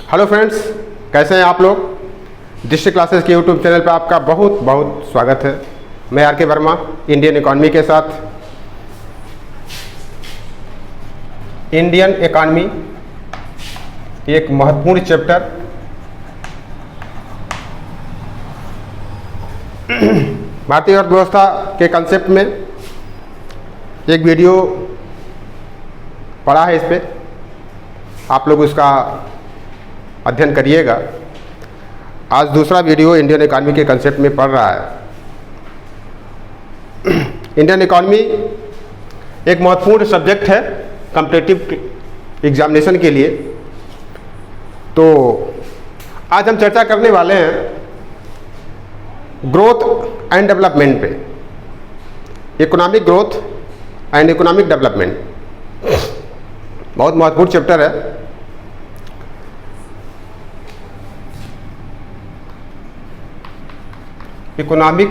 Hello friends, कैसे हैं आप लोग। डिस्ट्रिक्ट क्लासेस के यूट्यूब चैनल पर आपका बहुत बहुत स्वागत है। मैं आर के वर्मा इंडियन इकॉनमी के साथ। इंडियन इकॉनमी एक महत्वपूर्ण चैप्टर भारतीय अर्थव्यवस्था के कंसेप्ट में एक वीडियो पढ़ा है, इस पे आप लोग उसका अध्ययन करिएगा। आज दूसरा वीडियो इंडियन इकॉनमी के कंसेप्ट में पढ़ रहा है। इंडियन इकॉनमी एक महत्वपूर्ण सब्जेक्ट है कॉम्पिटिटिव एग्जामिनेशन के लिए। तो आज हम चर्चा करने वाले हैं ग्रोथ एंड डेवलपमेंट पे, economic growth and economic development. बहुत महत्वपूर्ण चैप्टर है। इकोनॉमिक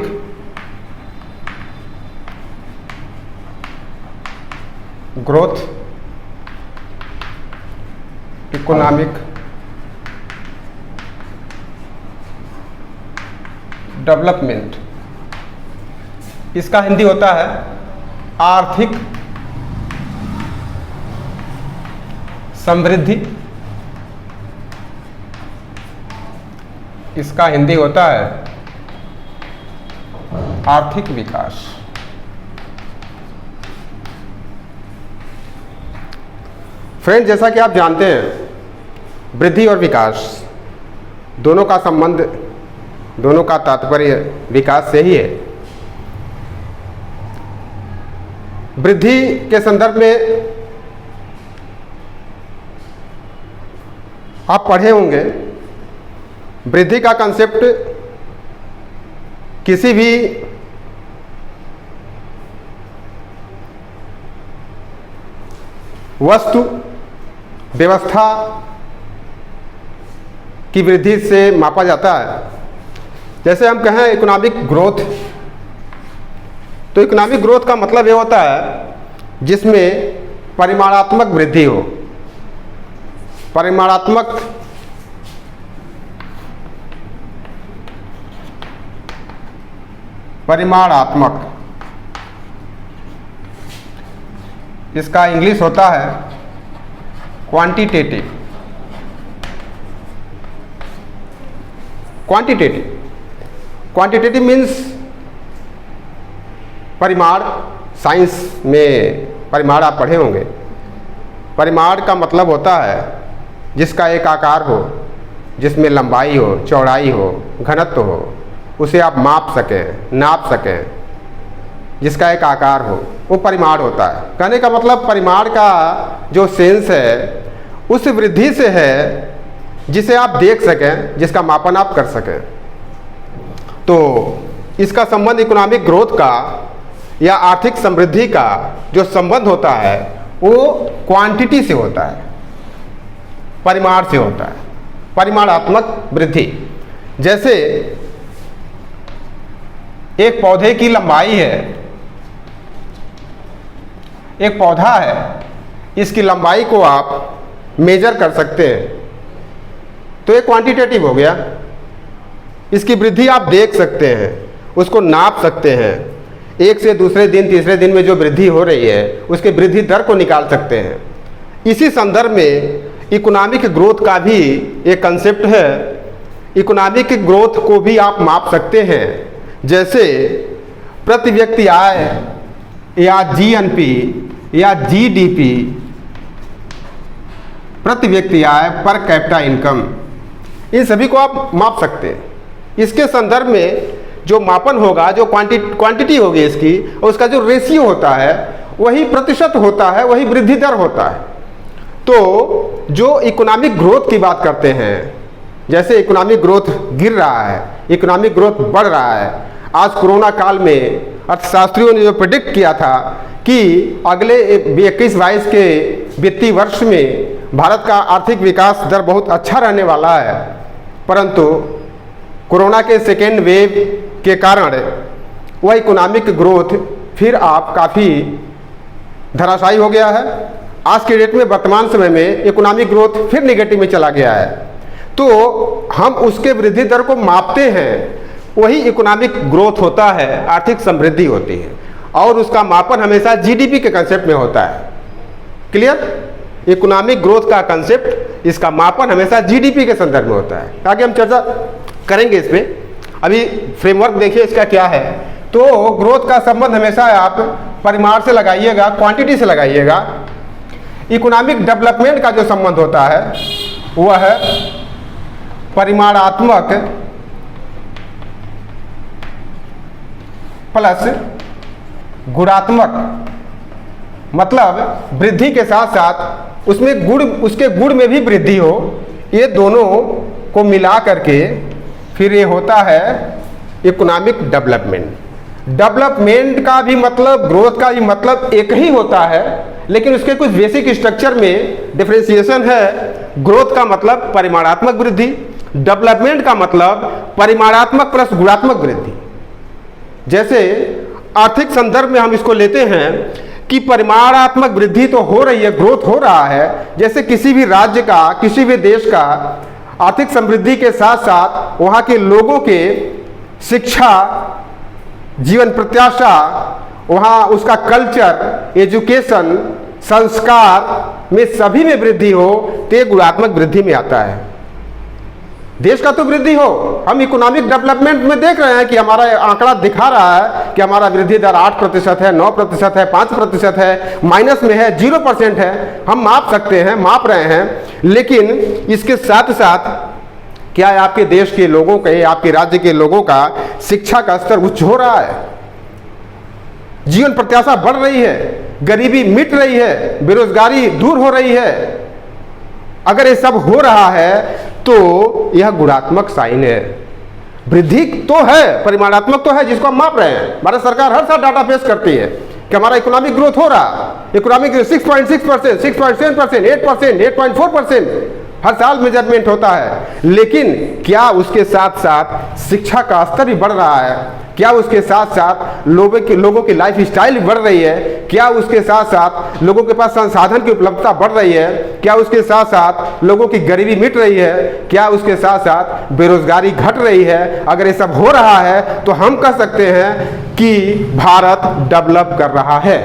ग्रोथ, इकोनॉमिक डेवलपमेंट, इसका हिंदी होता है आर्थिक समृद्धि। इसका हिंदी होता है आर्थिक विकास। फ्रेंड, जैसा कि आप जानते हैं, वृद्धि और विकास दोनों का संबंध, दोनों का तात्पर्य विकास से ही है। वृद्धि के संदर्भ में आप पढ़े होंगे, वृद्धि का कंसेप्ट किसी भी वस्तु व्यवस्था की वृद्धि से मापा जाता है। जैसे हम कहें इकोनॉमिक ग्रोथ, तो इकोनॉमिक ग्रोथ का मतलब ये होता है जिसमें परिमाणात्मक वृद्धि हो। परिमाणात्मक इसका इंग्लिश होता है क्वांटिटेटिव। क्वांटिटेटिव मीन्स परिमाण। साइंस में परिमाण आप पढ़े होंगे। परिमाण का मतलब होता है जिसका एक आकार हो, जिसमें लंबाई हो, चौड़ाई हो, घनत्व हो, उसे आप माप सकें, नाप सकें, जिसका एक आकार हो, वो परिमाण होता है। कहने का मतलब परिमाण का जो सेंस है उस वृद्धि से है जिसे आप देख सकें, जिसका मापन आप कर सकें। तो इसका संबंध इकोनॉमिक ग्रोथ का या आर्थिक समृद्धि का जो संबंध होता है वो क्वांटिटी से होता है, परिमाण से होता है, परिमाणात्मक वृद्धि। जैसे एक पौधे की लंबाई है, एक पौधा है, इसकी लंबाई को आप मेजर कर सकते हैं, तो ये क्वांटिटेटिव हो गया। इसकी वृद्धि आप देख सकते हैं, उसको नाप सकते हैं। एक से दूसरे दिन, तीसरे दिन में जो वृद्धि हो रही है उसके वृद्धि दर को निकाल सकते हैं। इसी संदर्भ में इकोनॉमिक ग्रोथ का भी एक कंसेप्ट है। इकोनॉमिक ग्रोथ को भी आप माप सकते हैं। जैसे प्रति व्यक्ति आय या जीएनपी या जीडीपी, प्रति व्यक्ति आय, पर कैपिटा इनकम, इन सभी को आप माप सकते हैं। इसके संदर्भ में जो मापन होगा, जो क्वांटिटी होगी इसकी, और उसका जो रेशियो होता है वही प्रतिशत होता है, वही वृद्धि दर होता है। तो जो इकोनॉमिक ग्रोथ की बात करते हैं, जैसे इकोनॉमिक ग्रोथ गिर रहा है, इकोनॉमिक ग्रोथ बढ़ रहा है। आज कोरोना काल में अर्थशास्त्रियों ने जो प्रेडिक्ट किया था कि अगले 21-22 के वित्तीय वर्ष में भारत का आर्थिक विकास दर बहुत अच्छा रहने वाला है, परंतु कोरोना के सेकेंड वेव के कारण वह इकोनॉमिक ग्रोथ फिर आप काफ़ी धराशायी हो गया है। आज के डेट में वर्तमान समय में इकोनॉमिक ग्रोथ फिर नेगेटिव में चला गया है। तो हम उसके वृद्धि दर को मापते हैं, वही इकोनॉमिक ग्रोथ होता है, आर्थिक समृद्धि होती है, और उसका मापन हमेशा जीडीपी के कंसेप्ट में होता है। क्लियर? इकोनॉमिक ग्रोथ का कंसेप्ट, इसका मापन हमेशा जीडीपी के संदर्भ में होता है। आगे हम चर्चा करेंगे इस पे। अभी फ्रेमवर्क देखिए इसका क्या है। तो ग्रोथ का संबंध हमेशा आप परिमाण से लगाइएगा, क्वांटिटी से लगाइएगा। इकोनॉमिक डेवलपमेंट का जो संबंध होता है वह है परिमाणात्मक प्लस गुणात्मक, मतलब वृद्धि के साथ साथ उसमें गुण, उसके गुण में भी वृद्धि हो। ये दोनों को मिला करके फिर ये होता है इकोनॉमिक डेवलपमेंट। डेवलपमेंट का भी मतलब, ग्रोथ का भी मतलब एक ही होता है, लेकिन उसके कुछ बेसिक स्ट्रक्चर में डिफरेंशिएशन है। ग्रोथ का मतलब परिमाणात्मक वृद्धि, डेवलपमेंट का मतलब परिमाणात्मक प्लस गुणात्मक वृद्धि। जैसे आर्थिक संदर्भ में हम इसको लेते हैं कि परिमाणात्मक वृद्धि तो हो रही है, ग्रोथ हो रहा है। जैसे किसी भी राज्य का, किसी भी देश का आर्थिक समृद्धि के साथ साथ वहाँ के लोगों के शिक्षा, जीवन प्रत्याशा, वहाँ उसका कल्चर, एजुकेशन, संस्कार में सभी में वृद्धि हो, तो ये गुणात्मक वृद्धि में आता है। देश का तो वृद्धि हो। हम इकोनॉमिक डेवलपमेंट में देख रहे हैं कि हमारा आंकड़ा दिखा रहा है कि हमारा वृद्धि दर 8% है, 9% है, 5% है, माइनस में है, 0% है। हम माप सकते हैं, माप रहे हैं, लेकिन इसके साथ साथ क्या है, आपके देश के लोगों के, आपके राज्य के लोगों का शिक्षा का स्तर उच्च हो रहा है, जीवन प्रत्याशा बढ़ रही है, गरीबी मिट रही है, बेरोजगारी दूर हो रही है। अगर ये सब हो रहा है तो यह गुणात्मक साइन है। वृद्धि तो है, परिमाणात्मक तो है, जिसको हम माप रहे हैं। भारत सरकार हर साल डाटा पेश करती है कि हमारा इकोनॉमिक ग्रोथ हो रहा, इकोनॉमिक 6.6%, 6.7%, 8%, 8.4%, हर साल मेजरमेंट होता है। लेकिन क्या उसके साथ साथ शिक्षा का स्तर भी बढ़ रहा है? क्या उसके साथ साथ लोगों की लाइफ स्टाइल बढ़ रही है? क्या उसके साथ साथ लोगों के पास संसाधन की उपलब्धता बढ़ रही है? क्या उसके साथ साथ लोगों की गरीबी मिट रही है? क्या उसके साथ साथ बेरोजगारी घट रही है? अगर ये सब हो रहा है तो हम कह सकते हैं कि भारत डेवलप कर रहा है।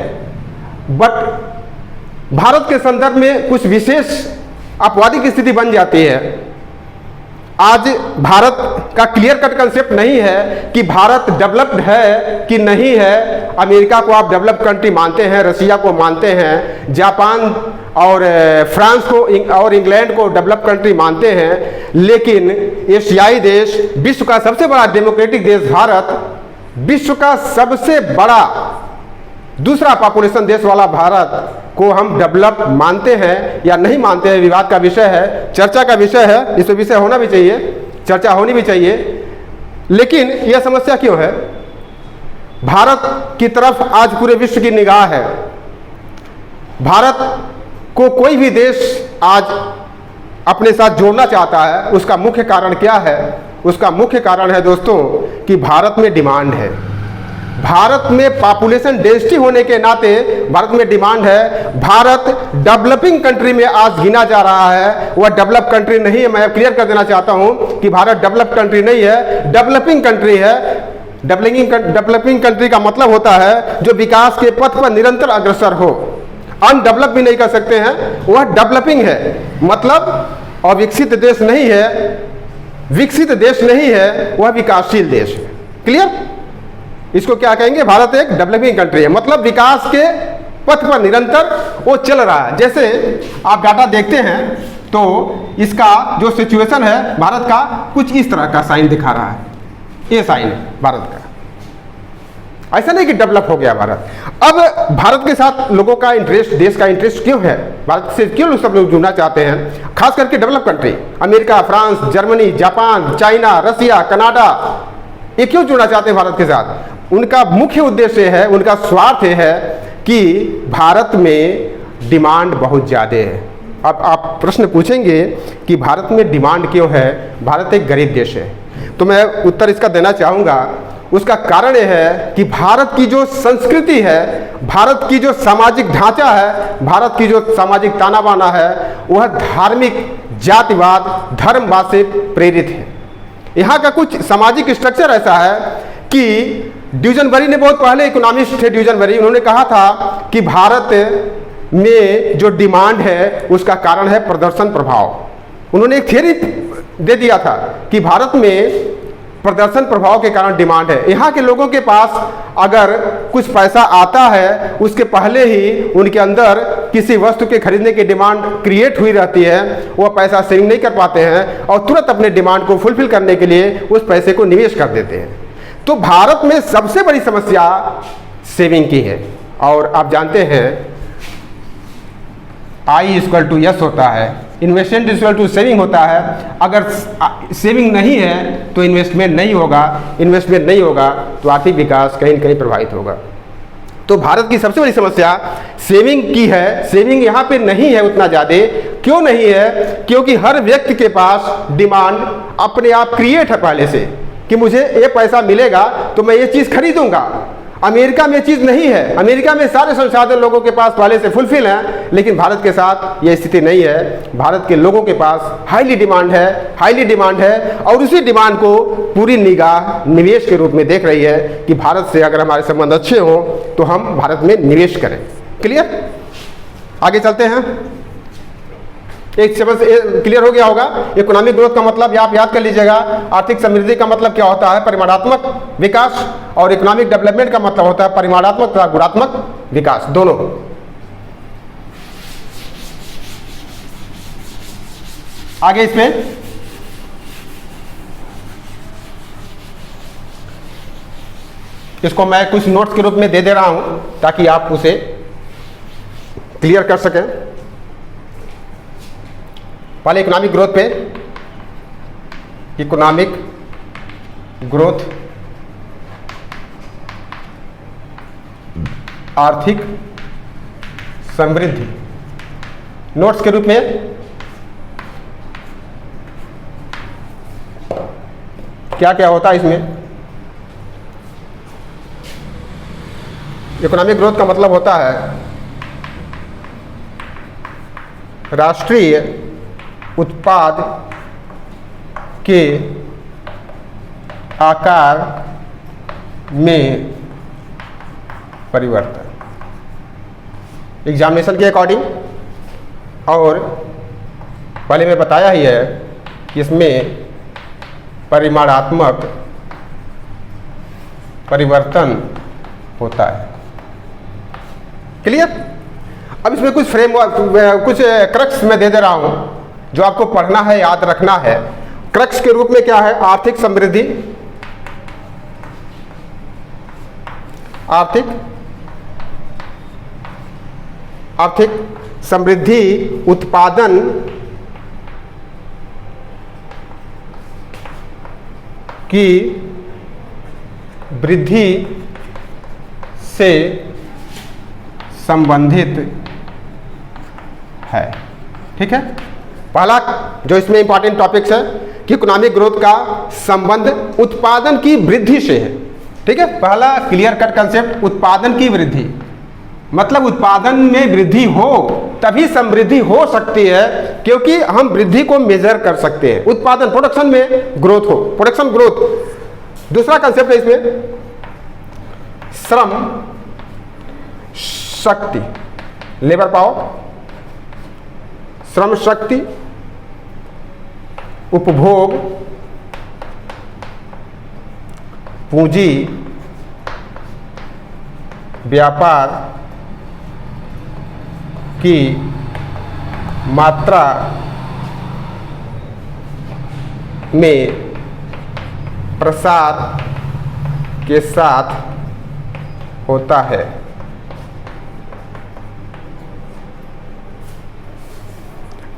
बट भारत के संदर्भ में कुछ विशेष अपवादी की स्थिति बन जाती है। आज भारत का क्लियर कट कंसेप्ट नहीं है कि भारत डेवलप्ड है कि नहीं है। अमेरिका को आप डेवलप्ड कंट्री मानते हैं, रसिया को मानते हैं, जापान और फ्रांस को और इंग्लैंड को डेवलप्ड कंट्री मानते हैं, लेकिन एशियाई देश, विश्व का सबसे बड़ा डेमोक्रेटिक देश भारत, विश्व का सबसे बड़ा दूसरा पॉपुलेशन देश वाला भारत को हम डेवलप मानते हैं या नहीं मानते हैं, विवाद का विषय है, चर्चा का विषय है। इस विषय होना भी चाहिए, चर्चा होनी भी चाहिए। लेकिन यह समस्या क्यों है? भारत की तरफ आज पूरे विश्व की निगाह है। भारत को कोई भी देश आज अपने साथ जोड़ना चाहता है। उसका मुख्य कारण क्या है? उसका मुख्य कारण है दोस्तों कि भारत में डिमांड है। भारत में पॉपुलेशन डेंसिटी होने के नाते भारत में डिमांड है। भारत डेवलपिंग कंट्री में आज गिना जा रहा है, वह डेवलप कंट्री नहीं है। मैं क्लियर कर देना चाहता हूं कि भारत डेवलप कंट्री नहीं है, डेवलपिंग कंट्री है। डेवलपिंग कंट्री का मतलब होता है जो विकास के पथ पर निरंतर अग्रसर हो। अनडेवलप भी नहीं कर सकते हैं, वह डेवलपिंग है। मतलब अविकसित देश नहीं है, विकसित देश नहीं है, वह विकासशील देश है। क्लियर? इसको क्या कहेंगे? भारत एक डेवलपिंग कंट्री है, मतलब विकास के पथ पर निरंतर वो चल रहा है। जैसे आप डाटा देखते हैं तो इसका जो सिचुएशन है भारत का, कुछ इस तरह का साइन दिखा रहा है। ये साइन है भारत का। ऐसा नहीं कि डेवलप हो गया भारत। अब भारत के साथ लोगों का इंटरेस्ट, देश का इंटरेस्ट क्यों है? भारत से क्यों सब लोग जुड़ना चाहते हैं? खास करके develop country, America, France, Germany, Japan, China, Russia, Canada, ये क्यों जुड़ना चाहते हैं भारत के साथ? उनका मुख्य उद्देश्य है, उनका स्वार्थ है कि भारत में डिमांड बहुत ज़्यादा है। अब आप प्रश्न पूछेंगे कि भारत में डिमांड क्यों है? भारत एक गरीब देश है। तो मैं उत्तर इसका देना चाहूँगा। उसका कारण यह है कि भारत की जो संस्कृति है, भारत की जो सामाजिक ढांचा है, भारत की जो सामाजिक ताना बाना है, वह धार्मिक जातिवाद, धर्मवाद से प्रेरित है। यहाँ का कुछ सामाजिक स्ट्रक्चर ऐसा है कि ड्यूजनबरी ने बहुत पहले इकोनॉमिस्ट थे ड्यूजनबरी, उन्होंने कहा था कि भारत में जो डिमांड है उसका कारण है प्रदर्शन प्रभाव। उन्होंने एक थियरी दे दिया था कि भारत में प्रदर्शन प्रभाव के कारण डिमांड है। यहाँ के लोगों के पास अगर कुछ पैसा आता है उसके पहले ही उनके अंदर किसी वस्तु के खरीदने की डिमांड क्रिएट हुई रहती है, वो पैसा सेविंग नहीं कर पाते हैं और तुरंत अपने डिमांड को फुलफिल करने के लिए उस पैसे को निवेश कर देते हैं। तो भारत में सबसे बड़ी समस्या सेविंग की है। और आप जानते हैं आई इक्वल टू एस होता है, इन्वेस्टमेंट इक्वल टू सेविंग होता है। अगर सेविंग नहीं है तो इन्वेस्टमेंट नहीं होगा, इन्वेस्टमेंट नहीं होगा तो आर्थिक विकास कहीं न कहीं प्रभावित होगा। तो भारत की सबसे बड़ी समस्या सेविंग की है। सेविंग यहाँ पे नहीं है उतना ज़्यादा। क्यों नहीं है? क्योंकि हर व्यक्ति के पास डिमांड अपने आप क्रिएट है पहले से कि मुझे ये पैसा मिलेगा तो मैं ये चीज़ खरीदूंगा। अमेरिका में चीज़ नहीं है, अमेरिका में सारे संसाधन लोगों के पास पहले से फुलफिल हैं, लेकिन भारत के साथ ये स्थिति नहीं है। भारत के लोगों के पास हाईली डिमांड है और उसी डिमांड को पूरी निगाह निवेश के रूप में देख रही है कि भारत से अगर हमारे संबंध अच्छे हों तो हम भारत में निवेश करें। क्लियर? आगे चलते हैं। एक समझ क्लियर हो गया होगा। इकोनॉमिक ग्रोथ का मतलब आप याद कर लीजिएगा, आर्थिक समृद्धि का मतलब क्या होता है? परिमाणात्मक विकास। और इकोनॉमिक डेवलपमेंट का मतलब होता है परिमाणात्मक तथा गुणात्मक विकास, दोनों। आगे इसमें इसको मैं कुछ नोट्स के रूप में दे दे रहा हूं ताकि आप उसे क्लियर कर सकें। पहले इकोनॉमिक ग्रोथ पे, इकोनॉमिक ग्रोथ आर्थिक समृद्धि, नोट्स के रूप में क्या क्या होता है इसमें? इकोनॉमिक ग्रोथ का मतलब होता है राष्ट्रीय उत्पाद के आकार में परिवर्तन, एग्जामिनेशन के अकॉर्डिंग। और पहले मैं बताया ही है कि इसमें परिमाणात्मक परिवर्तन होता है। क्लियर? अब इसमें कुछ फ्रेमवर्क, कुछ क्रक्स मैं दे दे रहा हूं जो आपको पढ़ना है, याद रखना है। क्रक्स के रूप में क्या है? आर्थिक समृद्धि, आर्थिक समृद्धि उत्पादन की वृद्धि से संबंधित है। ठीक है? पहला जो इसमें इंपॉर्टेंट टॉपिक्स है कि इकोनॉमिक ग्रोथ का संबंध उत्पादन की वृद्धि से है। ठीक है? पहला क्लियर कट कंसेप्ट, उत्पादन की वृद्धि मतलब उत्पादन में वृद्धि हो तभी समृद्धि हो सकती है, क्योंकि हम वृद्धि को मेजर कर सकते हैं। उत्पादन, प्रोडक्शन में ग्रोथ हो, प्रोडक्शन ग्रोथ। दूसरा कंसेप्ट है इसमें श्रम शक्ति, लेबर पावर, श्रम शक्ति, उपभोग, पूंजी, व्यापार की मात्रा में प्रसार के साथ होता है।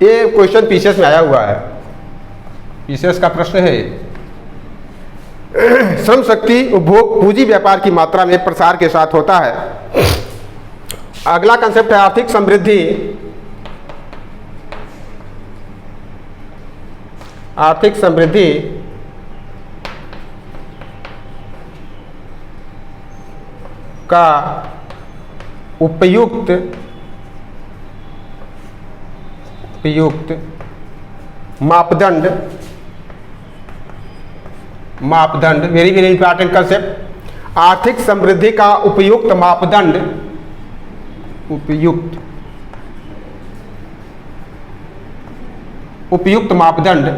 ये क्वेश्चन पीसीएस में आया हुआ है, पीसीएस का प्रश्न है। श्रम शक्ति, उपभोग, पूंजी, व्यापार की मात्रा में प्रसार के साथ होता है। अगला कंसेप्ट है आर्थिक समृद्धि। आर्थिक समृद्धि का उपयुक्त मापदंड, मापदंड वेरी वेरी इंपॉर्टेंट कंसेप्ट। आर्थिक समृद्धि का उपयुक्त मापदंड, उपयुक्त मापदंड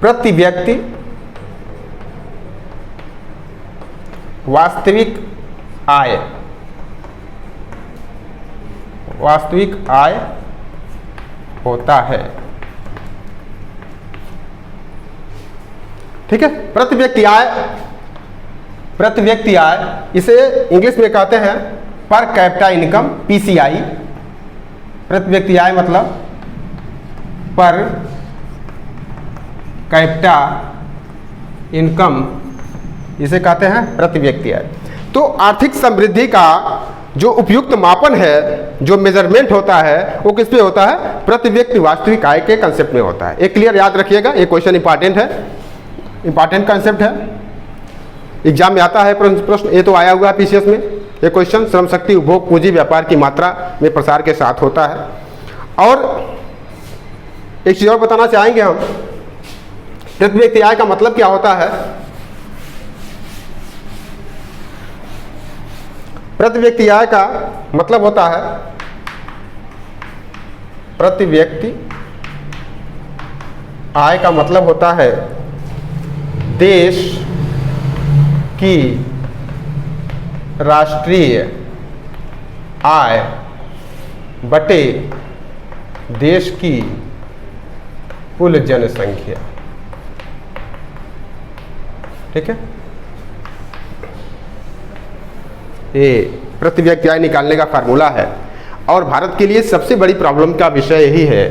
प्रति व्यक्ति वास्तविक आय, वास्तविक आय होता है। ठीक है, प्रति व्यक्ति आय, प्रति व्यक्ति आय, इसे इंग्लिश में कहते हैं पर कैपिटा इनकम, पीसीआई। प्रति व्यक्ति आय मतलब पर कैपिटा इनकम, इसे कहते हैं प्रति व्यक्ति आय। तो आर्थिक समृद्धि का जो उपयुक्त मापन है, जो मेजरमेंट होता है, वो किस पे होता है? प्रति व्यक्ति वास्तविक आय के कंसेप्ट में होता है। एक क्लियर याद रखिएगा, ये क्वेश्चन इंपॉर्टेंट है, इंपॉर्टेंट कंसेप्ट है, एग्जाम में आता है प्रश्न, ये तो आया हुआ है पीसीएस में। ये क्वेश्चन श्रम शक्ति उपभोग पूंजी व्यापार की मात्रा में प्रसार के साथ होता है। और एक चीज और बताना चाहेंगे हम, प्रति व्यक्ति आय का मतलब क्या होता है? प्रति व्यक्ति आय का मतलब होता है, प्रति व्यक्ति आय का मतलब होता है देश की राष्ट्रीय आय बटे देश की कुल जनसंख्या। ठीक है, ये प्रति व्यक्ति आय निकालने का फार्मूला है। और भारत के लिए सबसे बड़ी प्रॉब्लम का विषय यही है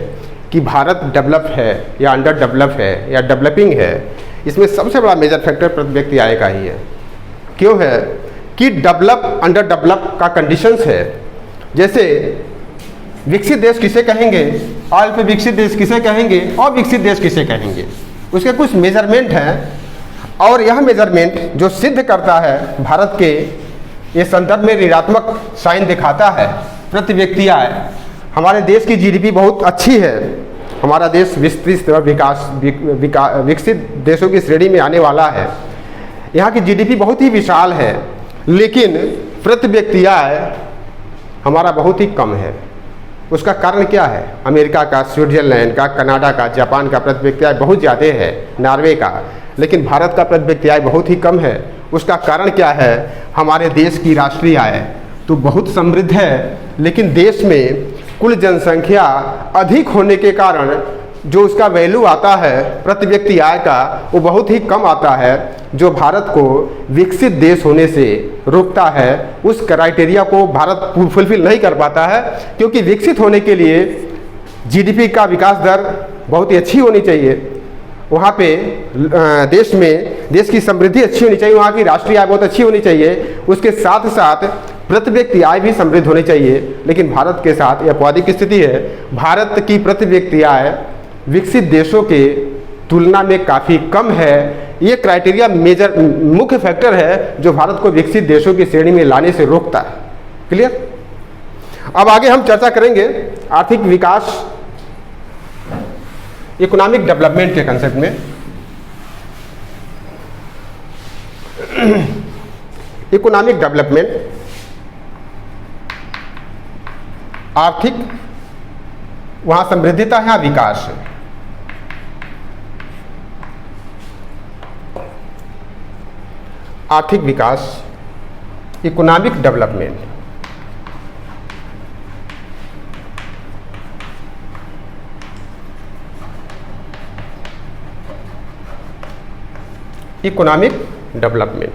कि भारत डेवलप है या अंडर डेवलप है या डेवलपिंग है। इसमें सबसे बड़ा मेजर फैक्टर प्रति व्यक्ति आय का ही है। क्यों है? कि डेवलप अंडर डेवलप का कंडीशंस है। जैसे विकसित देश किसे कहेंगे, अल्प विकसित देश किसे कहेंगे, और विकसित देश किसे कहेंगे, उसके कुछ मेजरमेंट हैं। और यह मेजरमेंट जो सिद्ध करता है भारत के ये संदर्भ में ऋणात्मक साइन दिखाता है प्रति व्यक्ति आय। हमारे देश की जीडीपी बहुत अच्छी है, हमारा देश विस्तृत विकसित देशों की श्रेणी में आने वाला है। यहाँ की जीडीपी बहुत ही विशाल है, लेकिन प्रति व्यक्ति आय हमारा बहुत ही कम है। उसका कारण क्या है? अमेरिका का, स्विट्जरलैंड का, कनाडा का, जापान का प्रति व्यक्ति आय बहुत ज़्यादा है, नॉर्वे का, लेकिन भारत का प्रति व्यक्ति आय बहुत ही कम है। उसका कारण क्या है? हमारे देश की राष्ट्रीय आय तो बहुत समृद्ध है, लेकिन देश में कुल जनसंख्या अधिक होने के कारण जो उसका वैल्यू आता है प्रति व्यक्ति आय का, वो बहुत ही कम आता है, जो भारत को विकसित देश होने से रोकता है। उस क्राइटेरिया को भारत फुलफिल नहीं कर पाता है, क्योंकि विकसित होने के लिए जीडीपी का विकास दर बहुत ही अच्छी होनी चाहिए, वहाँ पे देश में देश की समृद्धि अच्छी होनी चाहिए, वहाँ की राष्ट्रीय आय बहुत अच्छी होनी चाहिए, उसके साथ साथ प्रति व्यक्ति आय भी समृद्ध होनी चाहिए। लेकिन भारत के साथ यह अपवादिक स्थिति है। भारत की प्रति व्यक्ति आय विकसित देशों के तुलना में काफ़ी कम है। ये क्राइटेरिया मेजर मुख्य फैक्टर है जो भारत को विकसित देशों की श्रेणी में लाने से रोकता है। क्लियर? अब आगे हम चर्चा करेंगे आर्थिक विकास, इकोनॉमिक डेवलपमेंट के कंसेप्ट में। इकोनॉमिक डेवलपमेंट, आर्थिक, वहां समृद्धिता है, यहाँ विकास है। आर्थिक विकास, इकोनॉमिक डेवलपमेंट। इकोनॉमिक डेवलपमेंट,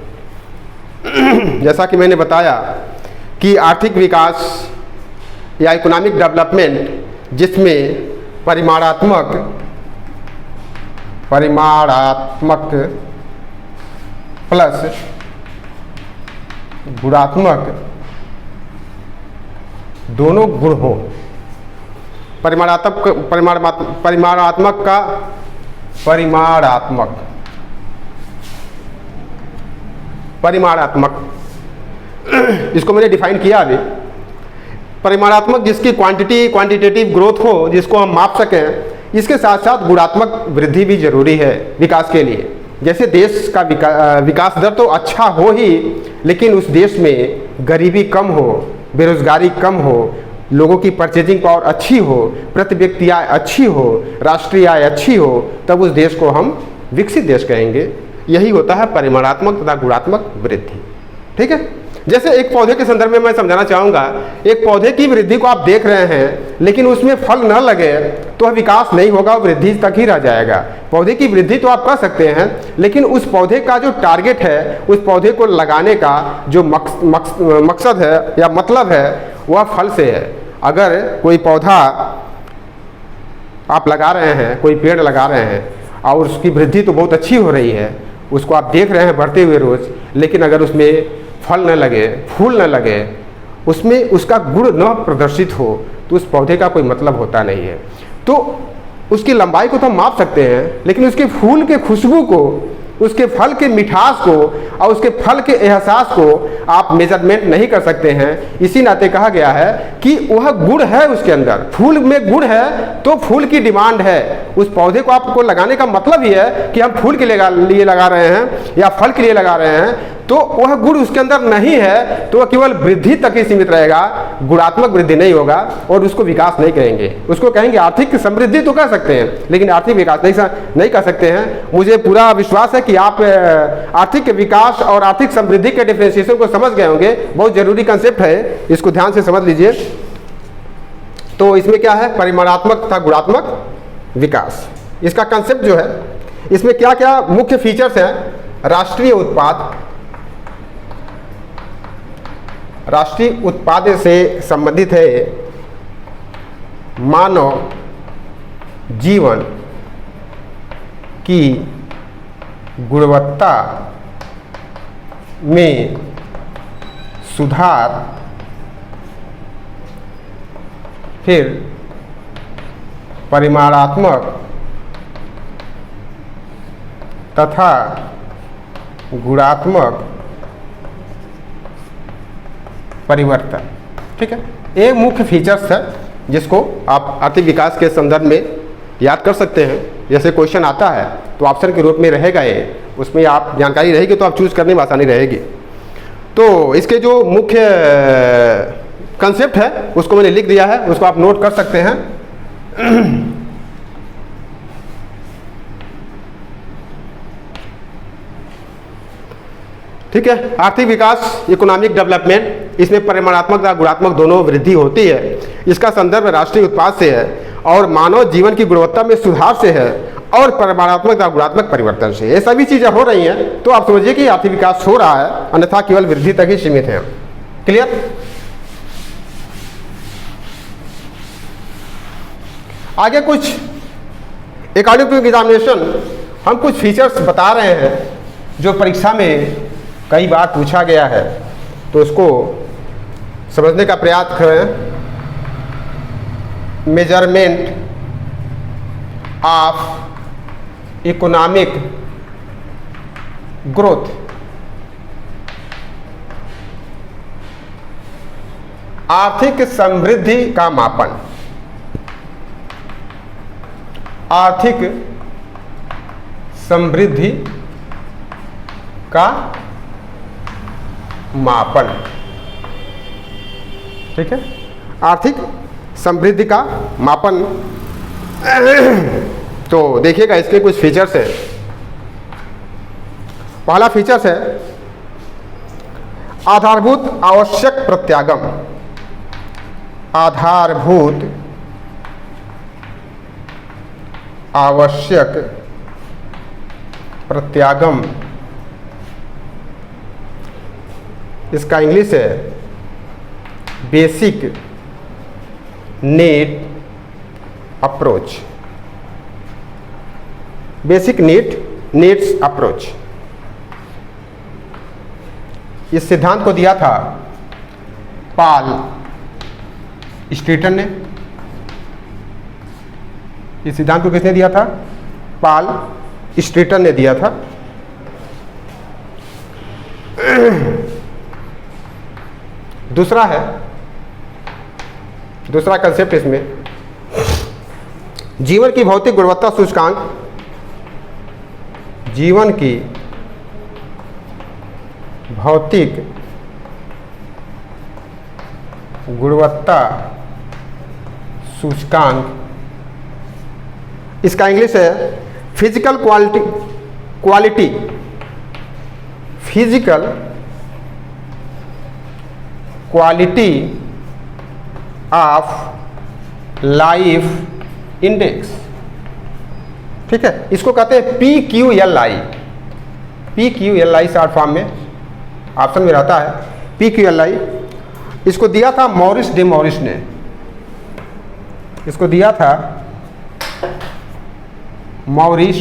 जैसा कि मैंने बताया कि आर्थिक विकास या इकोनॉमिक डेवलपमेंट जिसमें परिमाणात्मक प्लस गुणात्मक दोनों गुण हो। परिमाणात्मक इसको मैंने डिफाइन किया अभी। परिमाणात्मक जिसकी क्वांटिटेटिव ग्रोथ हो, जिसको हम माप सकें, इसके साथ साथ गुणात्मक वृद्धि भी जरूरी है विकास के लिए। जैसे देश का विकास दर तो अच्छा हो ही, लेकिन उस देश में गरीबी कम हो, बेरोजगारी कम हो, लोगों की परचेजिंग पावर अच्छी हो, प्रति व्यक्ति आय अच्छी हो, राष्ट्रीय आय अच्छी हो, तब उस देश को हम विकसित देश कहेंगे। यही होता है परिमाणात्मक तथा गुणात्मक वृद्धि। ठीक है। जैसे एक पौधे के संदर्भ में मैं समझाना चाहूँगा, एक पौधे की वृद्धि को आप देख रहे हैं, लेकिन उसमें फल न लगे तो विकास नहीं होगा, वृद्धि तक ही रह जाएगा। पौधे की वृद्धि तो आप कर सकते हैं, लेकिन उस पौधे का जो टारगेट है, उस पौधे को लगाने का जो मकसद है या मतलब है, वह फल से है। अगर कोई पौधा आप लगा रहे हैं, कोई पेड़ लगा रहे हैं और उसकी वृद्धि तो बहुत अच्छी हो रही है, उसको आप देख रहे हैं बढ़ते हुए रोज, लेकिन अगर उसमें फल न लगे, फूल न लगे, उसमें उसका गुण न प्रदर्शित हो, तो उस पौधे का कोई मतलब होता नहीं है। तो उसकी लंबाई को तो हम माप सकते हैं, लेकिन उसके फूल के खुशबू को, उसके फल के मिठास को और उसके फल के एहसास को आप मेजरमेंट नहीं कर सकते हैं। इसी नाते कहा गया है कि वह गुण है उसके अंदर, फूल में गुण है तो फूल की डिमांड है। उस पौधे को आपको लगाने का मतलब ही है कि हम फूल के लिए लगा रहे हैं या फल के लिए लगा रहे हैं, तो वह गुण उसके अंदर नहीं है तो वह केवल वृद्धि तक ही सीमित रहेगा, गुणात्मक वृद्धि नहीं होगा और उसको विकास नहीं कहेंगे। उसको कहेंगे आर्थिक समृद्धि तो कर सकते हैं, लेकिन आर्थिक विकास नहीं कर सकते हैं। मुझे पूरा विश्वास है कि आप आर्थिक विकास और आर्थिक समृद्धि के डिफरेंशिएशन को समझ गए होंगे। बहुत जरूरी कंसेप्ट है, इसको ध्यान से समझ लीजिए। तो इसमें क्या है, परिमाणात्मक तथा गुणात्मक विकास, इसका कंसेप्ट जो है, इसमें क्या क्या मुख्य फीचर्स हैं। राष्ट्रीय उत्पाद से संबंधित है मानव जीवन की गुणवत्ता में सुधार, फिर परिमाणात्मक तथा गुणात्मक परिवर्तन। ठीक है, एक मुख्य फीचर्स है जिसको आप आर्थिक विकास के संदर्भ में याद कर सकते हैं। जैसे क्वेश्चन आता है तो ऑप्शन के रूप में रहेगा ये, उसमें आप जानकारी रहेगी तो आप चूज करने में आसानी रहेगी। तो इसके जो मुख्य कंसेप्ट है उसको मैंने लिख दिया है, उसको आप नोट कर सकते हैं। ठीक है, आर्थिक विकास, इकोनॉमिक डेवलपमेंट, इसमें परिमाणात्मक और गुणात्मक दोनों वृद्धि होती है। इसका संदर्भ राष्ट्रीय उत्पाद से है और मानव जीवन की गुणवत्ता में सुधार से है और परिमाणात्मक और गुणात्मक परिवर्तन से। ये सभी चीजें हो रही हैं तो आप समझिए कि आर्थिक विकास हो रहा है, अन्यथा केवल वृद्धि तक ही सीमित है। क्लियर? आगे कुछ अकॉर्डिंग टू एग्जामिनेशन हम कुछ फीचर्स बता रहे हैं जो परीक्षा में कई बार पूछा गया है, तो उसको समझने का प्रयास करें। मेजरमेंट ऑफ इकोनॉमिक ग्रोथ, आर्थिक समृद्धि का मापन। आर्थिक समृद्धि का मापन। ठीक है, आर्थिक समृद्धि का मापन। तो देखिएगा इसके कुछ फीचर्स है। पहला फीचर्स है आधारभूत आवश्यक प्रत्यागम। आधारभूत आवश्यक प्रत्यागम, इसका इंग्लिश है basic need approach. Basic needs approach, इस सिद्धांत को दिया था पॉल स्ट्रीटन ने। इस सिद्धांत को किसने दिया था? पॉल स्ट्रीटन ने दिया था। दूसरा है दूसरा कंसेप्ट इसमें जीवन की भौतिक गुणवत्ता सूचकांक, जीवन की भौतिक गुणवत्ता सूचकांक, इसका इंग्लिश है physical quality physical quality of life index. ठीक है, इसको कहते हैं PQLI। PQLI शॉर्ट फॉर्म में ऑप्शन में रहता है PQLI। इसको दिया था मॉरिस डे मॉरिस ने, इसको दिया था मॉरिस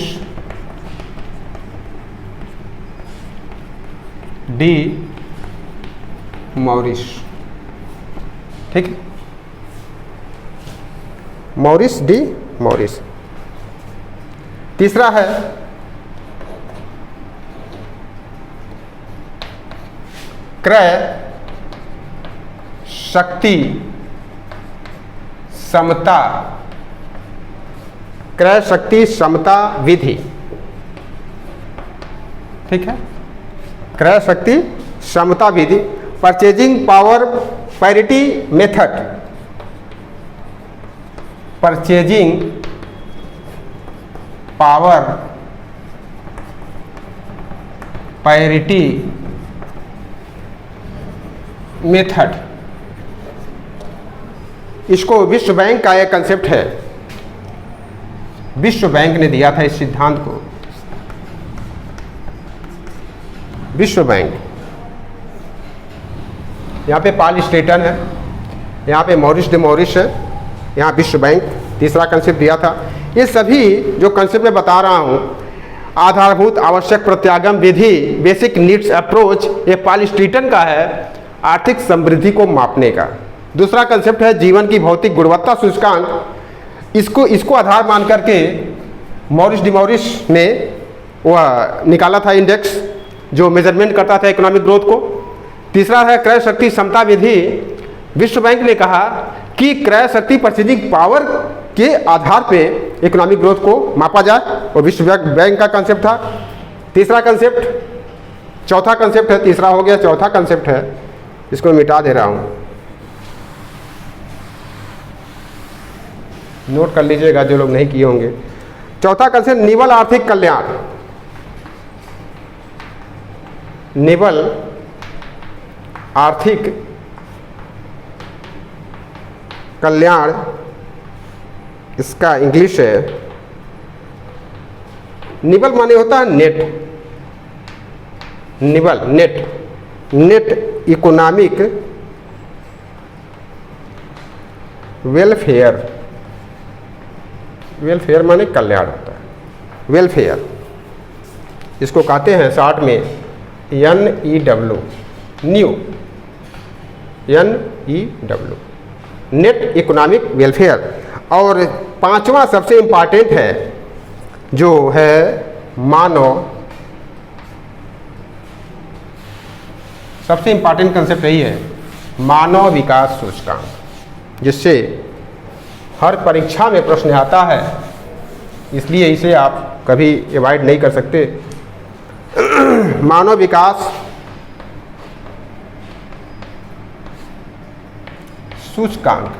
डी मॉरिस। ठीक है, मॉरिस डी मॉरिस। तीसरा है क्रय शक्ति समता, क्रय शक्ति समता विधि। ठीक है, क्रय शक्ति समता विधि, purchasing power parity method, purchasing power parity method. इसको विश्व बैंक का एक कंसेप्ट है, विश्व बैंक ने दिया था इस सिद्धांत को। विश्व बैंक, यहाँ पे पॉल स्टेटन है, यहाँ पे मॉरिस डे मॉरिस है, यहाँ विश्व बैंक तीसरा कंसेप्ट दिया था। ये सभी जो कंसेप्ट मैं बता रहा हूँ, आधारभूत आवश्यक प्रत्यागम विधि, बेसिक नीड्स अप्रोच, ये पॉल स्टेटन का है आर्थिक समृद्धि को मापने का। दूसरा कंसेप्ट है जीवन की भौतिक गुणवत्ता सूचकांक। इसको आधार मान करके मॉरिस डी मॉरिस ने वह निकाला था इंडेक्स जो मेजरमेंट करता था इकोनॉमिक ग्रोथ को। तीसरा है क्रय शक्ति समता विधि। विश्व बैंक ने कहा कि क्रय शक्ति परचेजिंग पावर के आधार पे इकोनॉमिक ग्रोथ को मापा जाए, और विश्व बैंक का कंसेप्ट था। तीसरा कंसेप्ट, चौथा कंसेप्ट है, तीसरा हो गया, चौथा कंसेप्ट है, इसको मिटा दे रहा हूँ, नोट कर लीजिएगा जो लोग नहीं किए होंगे। चौथा कंसेप्ट निवल आर्थिक कल्याण। निवल आर्थिक कल्याण, इसका इंग्लिश है, निवल माने होता है नेट, निवल net, net economic welfare, welfare माने कल्याण होता है, वेलफेयर। इसको कहते हैं शॉर्ट में NEW, new, NEW, net economic welfare. और पांचवा सबसे इम्पॉर्टेंट है जो है मानव, सबसे इम्पॉर्टेंट कंसेप्ट यही है मानव विकास सूचकांक, जिससे हर परीक्षा में प्रश्न आता है, इसलिए इसे आप कभी अवॉइड नहीं कर सकते। मानव विकास सूचकांक,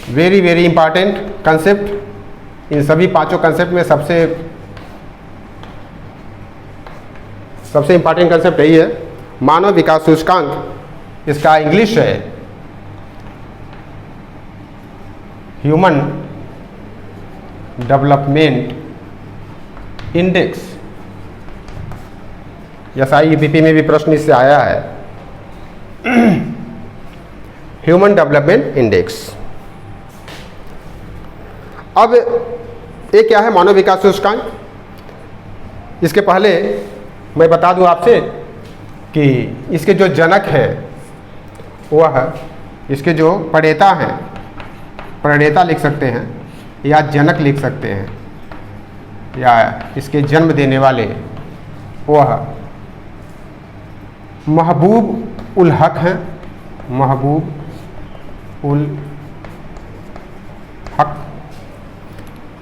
वेरी वेरी इंपॉर्टेंट कंसेप्ट। इन सभी पांचों कंसेप्ट में सबसे इंपॉर्टेंट कंसेप्ट यही है मानव विकास सूचकांक। इसका इंग्लिश है ह्यूमन डेवलपमेंट इंडेक्स। SIEPP में भी प्रश्न इससे आया है, ह्यूमन डेवलपमेंट इंडेक्स। अब ये क्या है मानव विकास सूचकांक? इसके पहले मैं बता दूं आपसे कि इसके जो जनक है वह, इसके जो प्रणेता हैं, प्रणेता लिख सकते हैं या जनक लिख सकते हैं, या इसके जन्म देने वाले वह महबूब उल हक हैं, महबूब उल हक।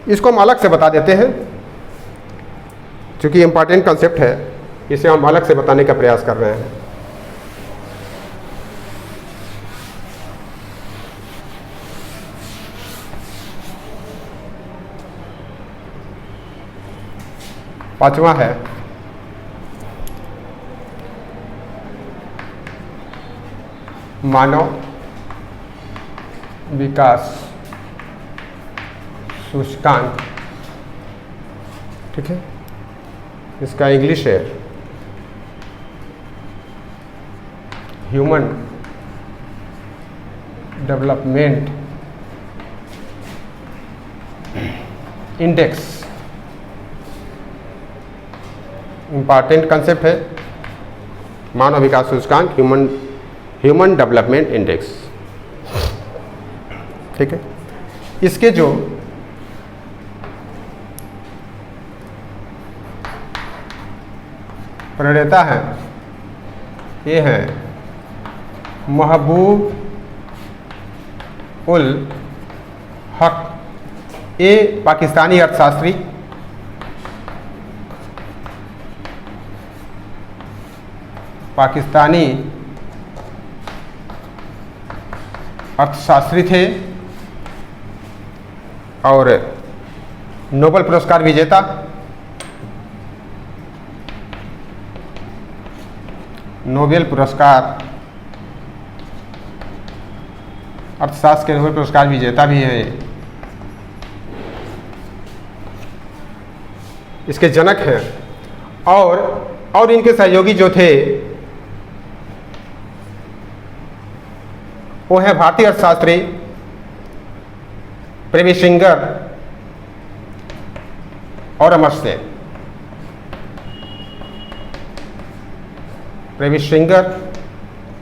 इसको हम अलग से बता देते हैं, क्योंकि इम्पॉर्टेंट कंसेप्ट है, इसे हम अलग से बताने का प्रयास कर रहे हैं। पांचवा है मानव विकास सूचकांक। ठीक है, इसका इंग्लिश है human development index. Important concept है मानव विकास सूचकांक, ह्यूमन डेवलपमेंट इंडेक्स। ठीक है, इसके जो प्रणेता हैं ये हैं महबूब उल हक। ये पाकिस्तानी अर्थशास्त्री, पाकिस्तानी अर्थशास्त्री थे और नोबेल पुरस्कार विजेता। नोबेल पुरस्कार, अर्थशास्त्र के नोबेल पुरस्कार विजेता भी हैं। इसके जनक हैं और इनके सहयोगी जो थे वो है भारतीय अर्थशास्त्री प्रेमसिंगर और अमर्त्य सेन। प्रेमसिंगर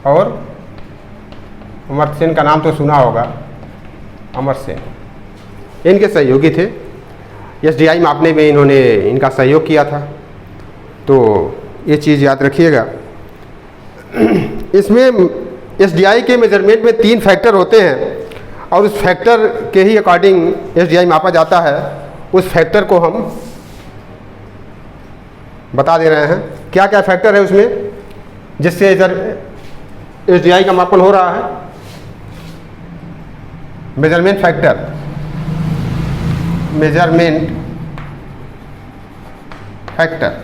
और अमर्त्य सेन का नाम तो सुना होगा, अमर्त्य सेन इनके सहयोगी थे। एसडीआई मापने में इन्होंने इनका सहयोग किया था, तो ये चीज़ याद रखिएगा। इसमें एसडीआई के मेजरमेंट में 3 फैक्टर होते हैं और उस फैक्टर के ही अकॉर्डिंग एसडीआई मापा जाता है। उस फैक्टर को हम बता दे रहे हैं, क्या क्या फैक्टर है उसमें जिससे एसडीआई का मापन हो रहा है। मेजरमेंट फैक्टर, मेजरमेंट फैक्टर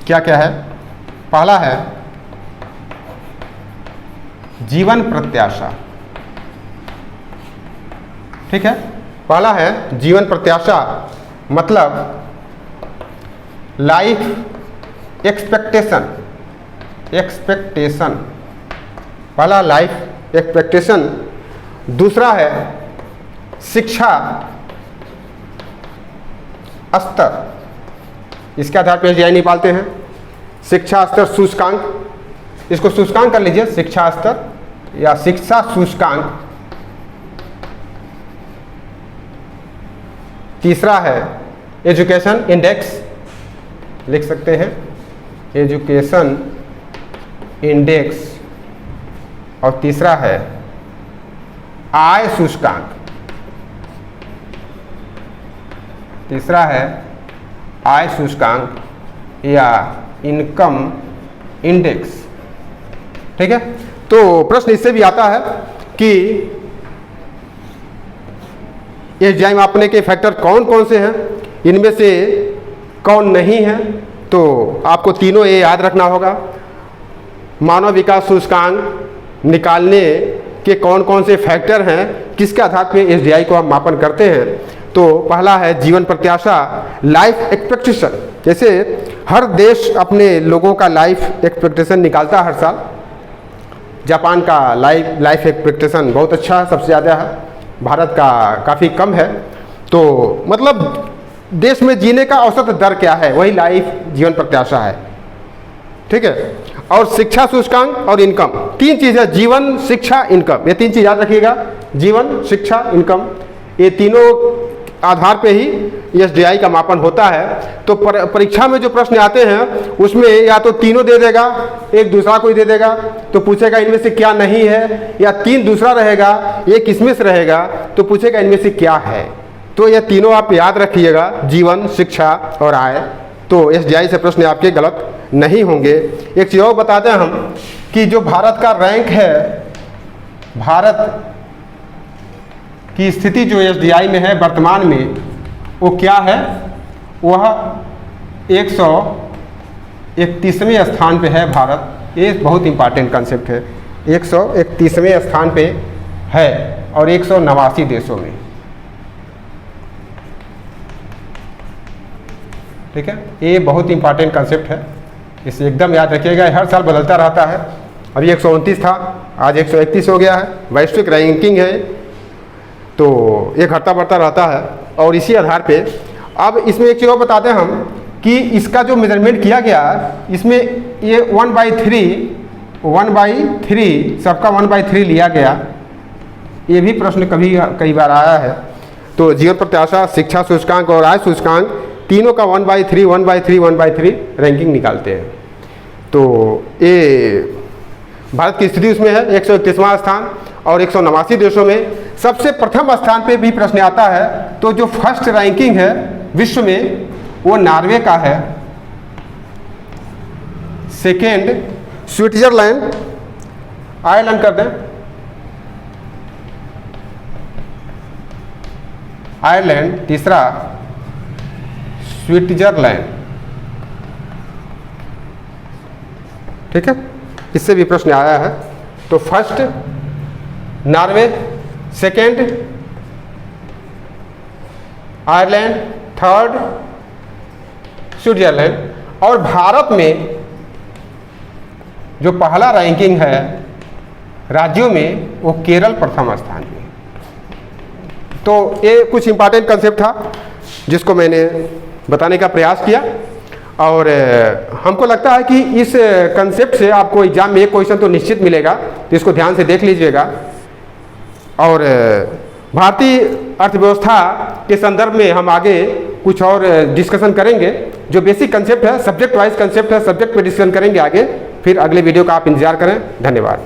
क्या क्या है? पहला है जीवन प्रत्याशा। ठीक है, पहला है जीवन प्रत्याशा, मतलब लाइफ एक्सपेक्टेशन। पहला लाइफ एक्सपेक्टेशन। दूसरा है शिक्षा स्तर, इसके आधार पर एसडीआई निकालते हैं। शिक्षा स्तर सूचकांक, इसको सूचकांक कर लीजिए, शिक्षा स्तर या शिक्षा सूचकांक। तीसरा है एजुकेशन इंडेक्स, लिख सकते हैं एजुकेशन इंडेक्स। और तीसरा है आय सूचकांक। तीसरा है आय सूचकांक या इनकम इंडेक्स। ठीक है, तो प्रश्न इससे भी आता है कि एसडीआई मापने के फैक्टर कौन कौन से हैं, इनमें से कौन नहीं है। तो आपको तीनों ये याद रखना होगा। मानव विकास सूचकांक निकालने के कौन कौन से फैक्टर हैं, किसके आधार पर एसडीआई को हम मापन करते हैं। तो पहला है जीवन प्रत्याशा, लाइफ एक्सपेक्टेशन। जैसे हर देश अपने लोगों का लाइफ एक्सपेक्टेशन निकालता है हर साल। जापान का लाइफ एक्सपेक्टेशन बहुत अच्छा है, सबसे ज़्यादा है। भारत का काफ़ी कम है। तो मतलब देश में जीने का औसत दर क्या है, वही लाइफ जीवन प्रत्याशा है। ठीक है, और शिक्षा सूचकांक और इनकम, 3 चीज़ है, जीवन, शिक्षा, इनकम। ये 3 चीज़ याद रखिएगा, जीवन, शिक्षा, इनकम। ये तीनों आधार पे ही एसडीआई का मापन होता है। तो परीक्षा में जो प्रश्न आते हैं उसमें या तो तीनों दे देगा, एक दूसरा कोई दे देगा, तो पूछेगा इनमें से क्या नहीं है, या तीन दूसरा रहेगा, एक इसमें से रहेगा, तो पूछेगा इनमें से क्या है। तो ये तीनों आप याद रखिएगा, जीवन, शिक्षा और आय। तो एसडीआई से प्रश्न आपके गलत नहीं होंगे। एक चीज़ और बताते हैं हम कि जो भारत का रैंक है, भारत की स्थिति जो एसडीआई में है वर्तमान में, वो क्या है, वह 131वें स्थान पे है भारत। ये बहुत इंपॉर्टेंट कंसेप्ट है, 131वें स्थान पे है और 189 देशों में, ठीक है। ये बहुत इंपॉर्टेंट कंसेप्ट है, इसे एकदम याद रखिएगा। हर साल बदलता रहता है, अभी 129 था, आज 131 हो गया है। वैश्विक रैंकिंग है, तो ये घटता बढ़ता रहता है। और इसी आधार पे अब इसमें एक चीज़ और बताते हैं हम कि इसका जो मेजरमेंट किया गया, इसमें ये 1/3 सबका 1/3 लिया गया। ये भी प्रश्न कई बार आया है। तो जीवन प्रत्याशा, शिक्षा सूचकांक और आय सूचकांक तीनों का 1/3 रैंकिंग निकालते हैं। तो ये भारत की स्थिति उसमें है 131वां स्थान और 189 देशों में। सबसे प्रथम स्थान पे भी प्रश्न आता है, तो जो फर्स्ट रैंकिंग है विश्व में वो नॉर्वे का है, सेकेंड स्विट्जरलैंड, आयरलैंड कर दें, आयरलैंड तीसरा, स्विट्जरलैंड, ठीक है। इससे भी प्रश्न आया है। तो first Norway, second Ireland, third Switzerland, और भारत में जो पहला रैंकिंग है राज्यों में, वो केरल प्रथम स्थान पे। तो ये कुछ इंपॉर्टेंट कंसेप्ट था जिसको मैंने बताने का प्रयास किया, और हमको लगता है कि इस कंसेप्ट से आपको एग्जाम में एक क्वेश्चन तो निश्चित मिलेगा, तो इसको ध्यान से देख लीजिएगा। और भारतीय अर्थव्यवस्था के संदर्भ में हम आगे कुछ और डिस्कशन करेंगे। जो बेसिक कंसेप्ट है, सब्जेक्ट वाइज कंसेप्ट है, सब्जेक्ट पे डिस्कशन करेंगे आगे। फिर अगले वीडियो का आप इंतजार करें। धन्यवाद।